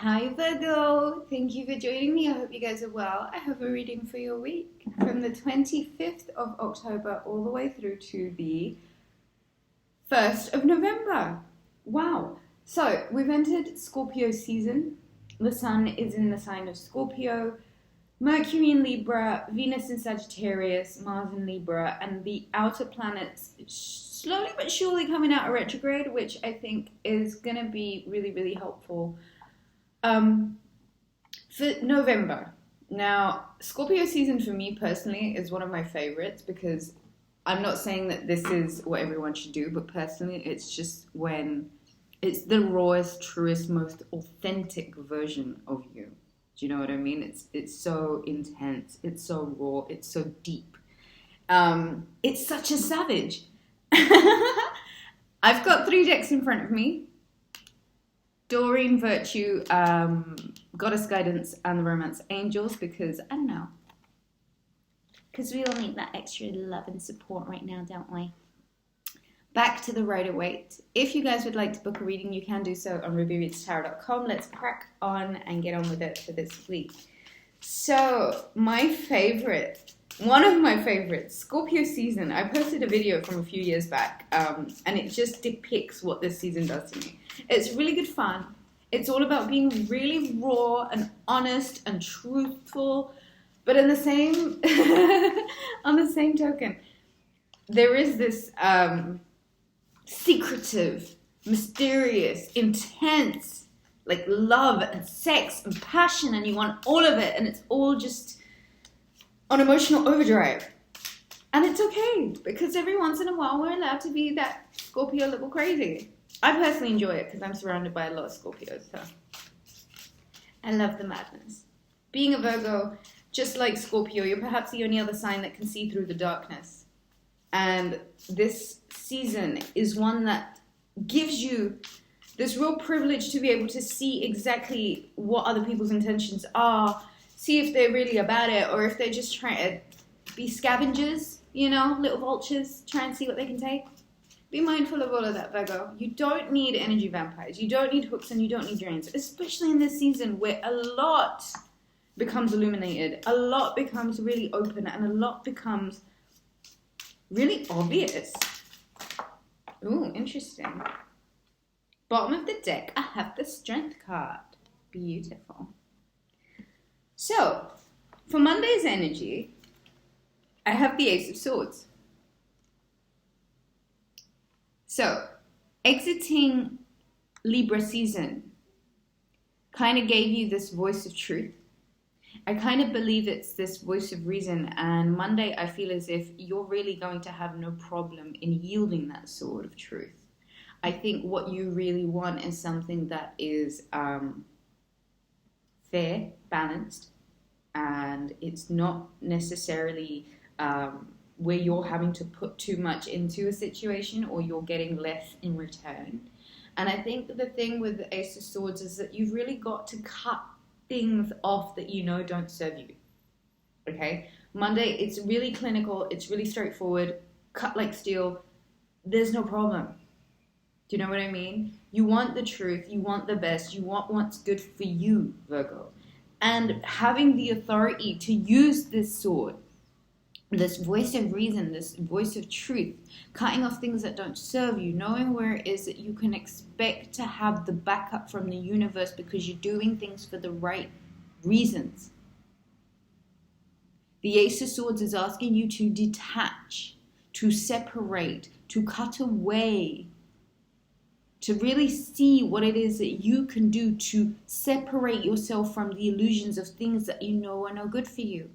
Hi Virgo, thank you for joining me. I hope you guys are well. I have a reading for your week from the 25th of October all the way through to the 1st of November. Wow. So we've entered Scorpio season. The sun is in the sign of Scorpio, Mercury in Libra, Venus in Sagittarius, Mars in Libra, and the outer planets slowly but surely coming out of retrograde, which I think is going to be really, really helpful for November. Now, Scorpio season for me personally is one of my favorites because I'm not saying that this is what everyone should do, but personally it's just when it's the rawest, truest, most authentic version of you. Do you know what I mean? It's so intense, it's so raw, it's so deep. It's such a savage. I've got 3 decks in front of me. Doreen, Virtue, Goddess Guidance, and the Romance Angels, because, I don't know, because we all need that extra love and support right now, don't we? Back to the Waite. If you guys would like to book a reading, you can do so on Rubyreadstarot.com. Let's crack on and get on with it for this week. So, one of my favorites, Scorpio season. I posted a video from a few years back, and it just depicts what this season does to me. It's really good fun. It's all about being really raw and honest and truthful, but on the same token, there is this secretive, mysterious, intense, like love and sex and passion, and you want all of it, and it's all just on emotional overdrive. And it's okay, because every once in a while we're allowed to be that Scorpio little crazy. I personally enjoy it because I'm surrounded by a lot of Scorpios, so I love the madness. Being a Virgo, just like Scorpio, you're perhaps the only other sign that can see through the darkness. And this season is one that gives you this real privilege to be able to see exactly what other people's intentions are, see if they're really about it or if they're just trying to be scavengers, little vultures, try and see what they can take. Be mindful of all of that, Virgo. You don't need energy vampires. You don't need hooks and you don't need drains, especially in this season where a lot becomes illuminated, a lot becomes really open, and a lot becomes really obvious. Ooh, interesting. Bottom of the deck, I have the Strength card. Beautiful. So, for Monday's energy, I have the Ace of Swords. So, exiting Libra season kind of gave you this voice of truth. I kind of believe it's this voice of reason, and Monday I feel as if you're really going to have no problem in yielding that sword of truth. I think what you really want is something that is fair, balanced, and it's not necessarily where you're having to put too much into a situation or you're getting less in return. And I think the thing with the Ace of Swords is that you've really got to cut things off that don't serve you. Okay? Monday, it's really clinical, it's really straightforward, cut like steel, there's no problem. Do you know what I mean? You want the truth, you want the best, you want what's good for you, Virgo. And having the authority to use this sword, this voice of reason, this voice of truth, cutting off things that don't serve you, knowing where it is that you can expect to have the backup from the universe because you're doing things for the right reasons. The Ace of Swords is asking you to detach, to separate, to cut away, to really see what it is that you can do to separate yourself from the illusions of things that are no good for you.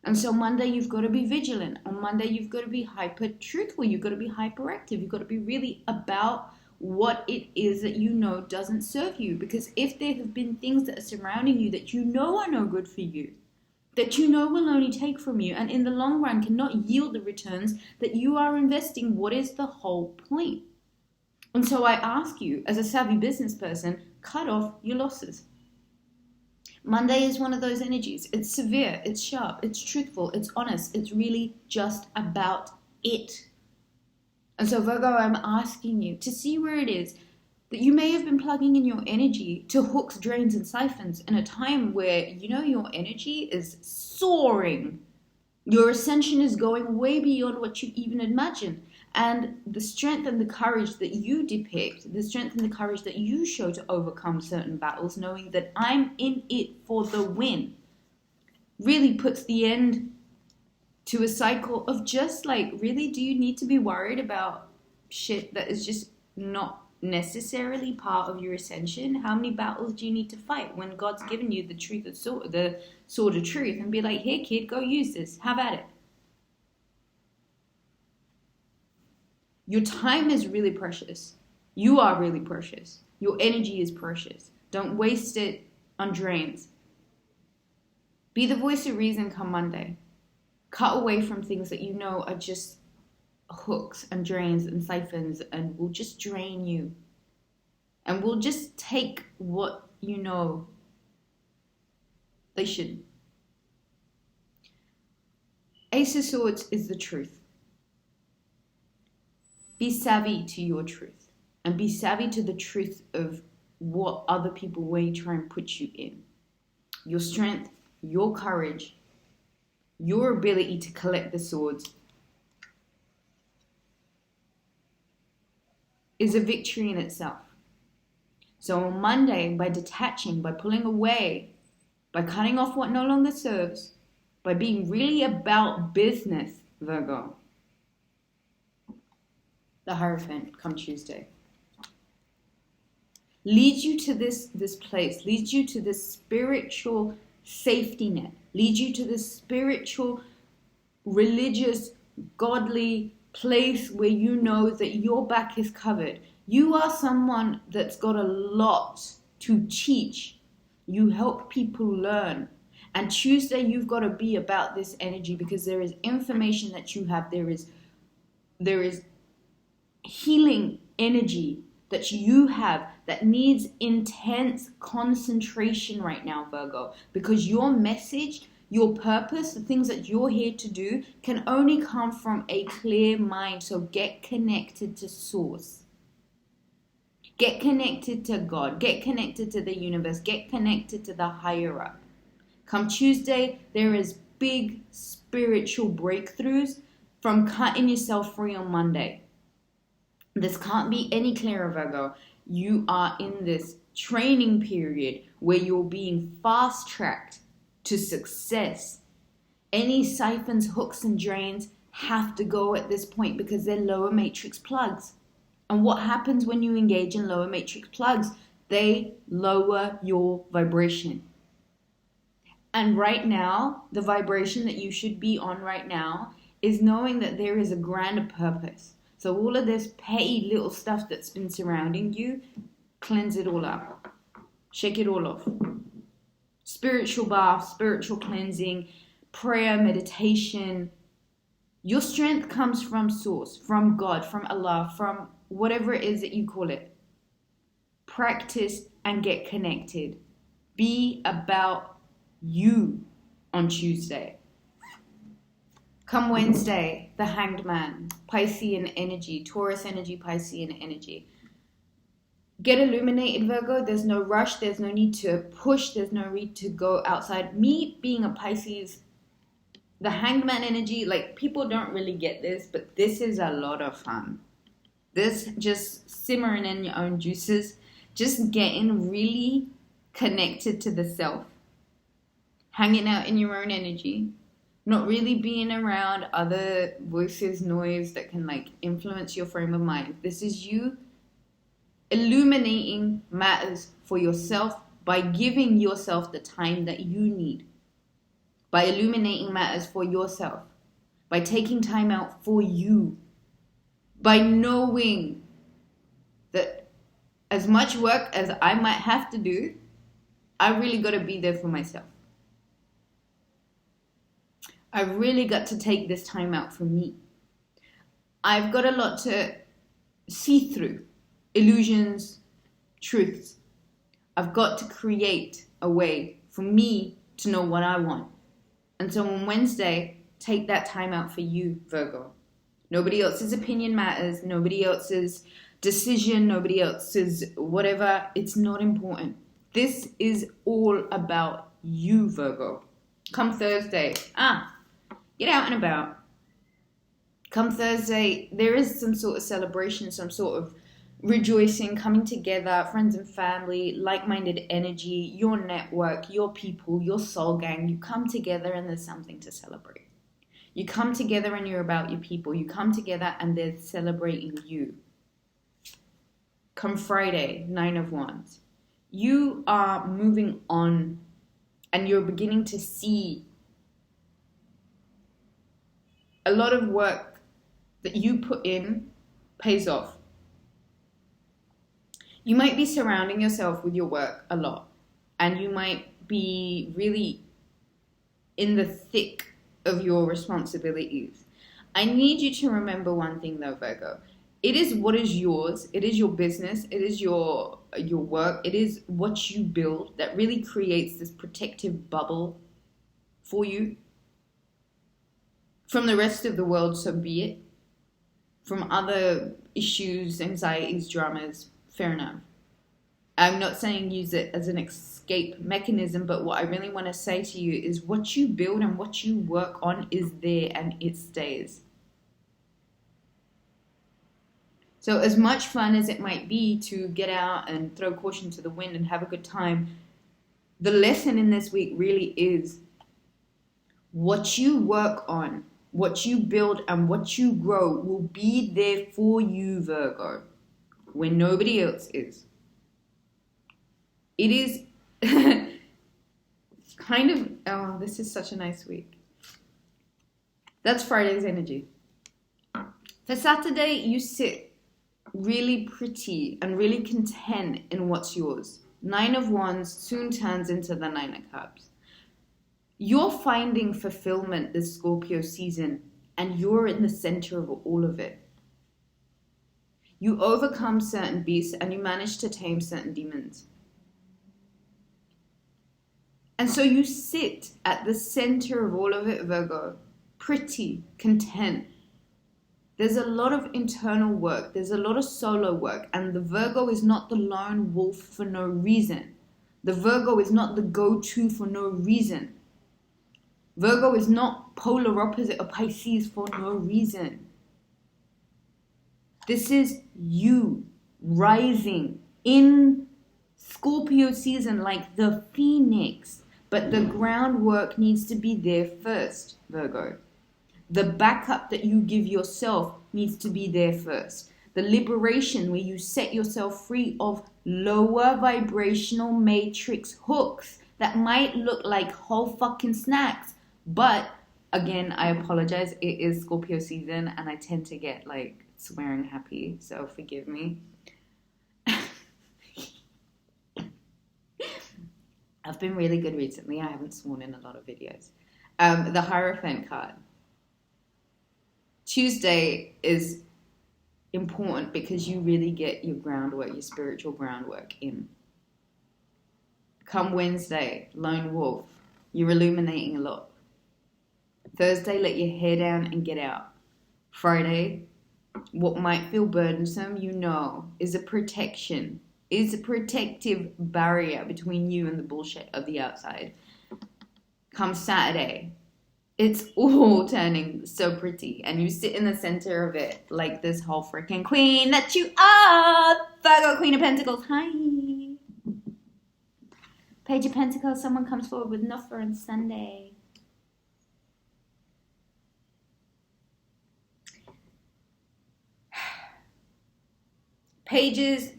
And so Monday, you've got to be vigilant. On Monday, you've got to be hyper truthful. You've got to be hyperactive. You've got to be really about what it is that doesn't serve you. Because if there have been things that are surrounding you that are no good for you, that will only take from you, and in the long run cannot yield the returns that you are investing, what is the whole point? And so I ask you, as a savvy business person, cut off your losses. Monday is one of those energies. It's severe, it's sharp, it's truthful, it's honest. It's really just about it. And so Virgo, I'm asking you to see where it is that you may have been plugging in your energy to hooks, drains, and siphons in a time where, your energy is soaring. Your ascension is going way beyond what you even imagine. And the strength and the courage that you depict, the strength and the courage that you show to overcome certain battles, knowing that I'm in it for the win, really puts the end to a cycle of just like, really, do you need to be worried about shit that is just not necessarily part of your ascension? How many battles do you need to fight when God's given you the truth of the sword of truth, and be like, here kid, go use this, have at it. Your time is really precious. You are really precious. Your energy is precious. Don't waste it on drains. Be the voice of reason come Monday. Cut away from things that you know are just hooks and drains and siphons and will just drain you. And will just take what you know they shouldn't. Ace of Swords is the truth. Be savvy to your truth. And be savvy to the truth of what other people may try and put you in. Your strength, your courage, your ability to collect the swords is a victory in itself. So on Monday, by detaching, by pulling away, by cutting off what no longer serves, by being really about business, Virgo, the Hierophant come Tuesday leads you to this place, leads you to this spiritual safety net, leads you to this spiritual, religious, godly place where you know that your back is covered. You are someone that's got a lot to teach. You help people learn. And Tuesday, you've got to be about this energy, because there is information that you have. There is healing energy that you have that needs intense concentration right now, Virgo, because your message, your purpose, the things that you're here to do can only come from a clear mind. So get connected to source. Get connected to God. Get connected to the universe. Get connected to the higher up. Come Tuesday, there is big spiritual breakthroughs from cutting yourself free on Monday. This can't be any clearer, Virgo. You are in this training period where you're being fast-tracked to success. Any siphons, hooks, and drains have to go at this point because they're lower matrix plugs. And what happens when you engage in lower matrix plugs? They lower your vibration. And right now, the vibration that you should be on right now is knowing that there is a grander purpose. So all of this petty little stuff that's been surrounding you, cleanse it all out. Shake it all off. Spiritual bath, spiritual cleansing, prayer, meditation. Your strength comes from source, from God, from Allah, from whatever it is that you call it. Practice and get connected. Be about you on Tuesday. Come Wednesday, the Hanged Man, Piscean energy, Taurus energy, Piscean energy. Get illuminated, Virgo. There's no rush. There's no need to push. There's no need to go outside. Me being a Pisces, the Hanged Man energy, like people don't really get this, but this is a lot of fun. This just simmering in your own juices, just getting really connected to the self, hanging out in your own energy, not really being around other voices, noise that can like influence your frame of mind. This is you illuminating matters for yourself by giving yourself the time that you need, by illuminating matters for yourself, by taking time out for you, by knowing that as much work as I might have to do, I really got to be there for myself. I really got to take this time out for me. I've got a lot to see through. Illusions, truths. I've got to create a way for me to know what I want. And so on Wednesday, take that time out for you, Virgo. Nobody else's opinion matters. Nobody else's decision, nobody else's whatever. It's not important. This is all about you, Virgo. Come Thursday, get out and about. Come Thursday, there is some sort of celebration, some sort of rejoicing, coming together, friends and family, like-minded energy, your network, your people, your soul gang. You come together and there's something to celebrate. You come together and you're about your people. You come together and they're celebrating you. Come Friday, 9 of Wands. You are moving on and you're beginning to see a lot of work that you put in pays off. You might be surrounding yourself with your work a lot, and you might be really in the thick of your responsibilities. I need you to remember one thing though, Virgo. It is what is yours. It is your business. It is your work. It is what you build that really creates this protective bubble for you. From the rest of the world, so be it. From other issues, anxieties, dramas, fair enough. I'm not saying use it as an escape mechanism, but what I really want to say to you is what you build and what you work on is there and it stays. So as much fun as it might be to get out and throw caution to the wind and have a good time, the lesson in this week really is what you work on, what you build and what you grow will be there for you, Virgo, when nobody else is. It is kind of, this is such a nice week. That's Friday's energy. For Saturday, you sit really pretty and really content in what's yours. 9 of Wands soon turns into the 9 of Cups. You're finding fulfillment this Scorpio season, and you're in the center of all of it. You overcome certain beasts and you manage to tame certain demons. And so you sit at the center of all of it, Virgo, pretty, content. There's a lot of internal work. There's a lot of solo work. And the Virgo is not the lone wolf for no reason. The Virgo is not the go-to for no reason. Virgo is not polar opposite of Pisces for no reason. This is you rising in Scorpio season like the phoenix. But the groundwork needs to be there first, Virgo. The backup that you give yourself needs to be there first. The liberation where you set yourself free of lower vibrational matrix hooks that might look like whole fucking snacks. But again, I apologize. It is Scorpio season and I tend to get like swearing happy. So forgive me. I've been really good recently. I haven't sworn in a lot of videos. The Hierophant card. Tuesday is important because you really get your groundwork, your spiritual groundwork in. Come Wednesday, Lone Wolf. You're illuminating a lot. Thursday, let your hair down and get out. Friday, what might feel burdensome, is a protection. Is a protective barrier between you and the bullshit of the outside. Come Saturday, it's all turning so pretty and you sit in the center of it like this whole freaking queen that you are. Virgo, Queen of Pentacles. Hi. Page of Pentacles, someone comes forward with an offer on Sunday. Pages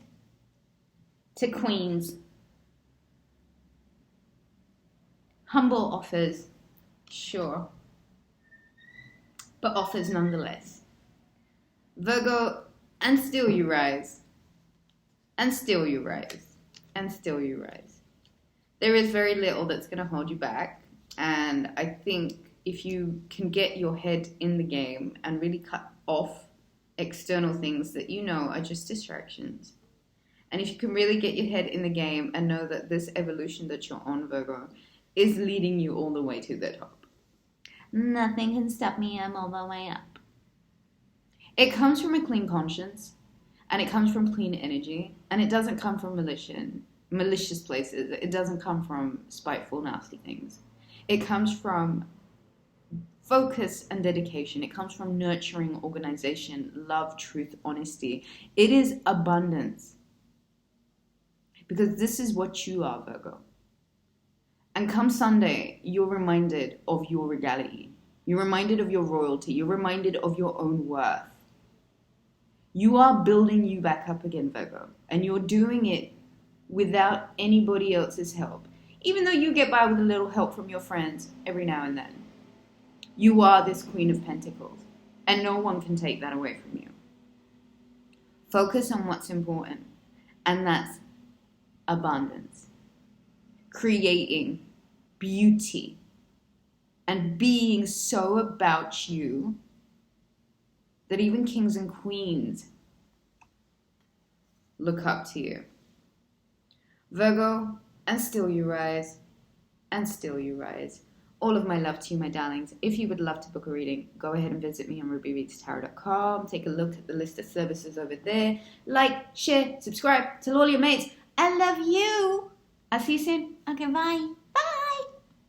to Queens. Humble offers, sure, but offers nonetheless. Virgo, and still you rise, and still you rise, and still you rise. There is very little that's going to hold you back, and I think if you can get your head in the game and really cut off external things that are just distractions, and if you can really get your head in the game and know that this evolution that you're on, Virgo, is leading you all the way to the top. Nothing can stop me, I'm all the way up. It comes from a clean conscience, And it comes from clean energy. And it doesn't come from malicious places. It doesn't come from spiteful, nasty things. It comes from focus and dedication. It comes from nurturing, organization, love, truth, honesty. It is abundance. Because this is what you are, Virgo. And come Sunday, you're reminded of your regality. You're reminded of your royalty. You're reminded of your own worth. You are building you back up again, Virgo. And you're doing it without anybody else's help. Even though you get by with a little help from your friends every now and then. You are this Queen of Pentacles. And no one can take that away from you. Focus on what's important. And that's abundance. Creating beauty. And being so about you that even kings and queens look up to you. Virgo, and still you rise, and still you rise. All of my love to you, my darlings. If you would love to book a reading, go ahead and visit me on rubyreadstarot.com. Take a look at the list of services over there. Like, share, subscribe, tell all your mates. I love you. I'll see you soon. Okay, bye.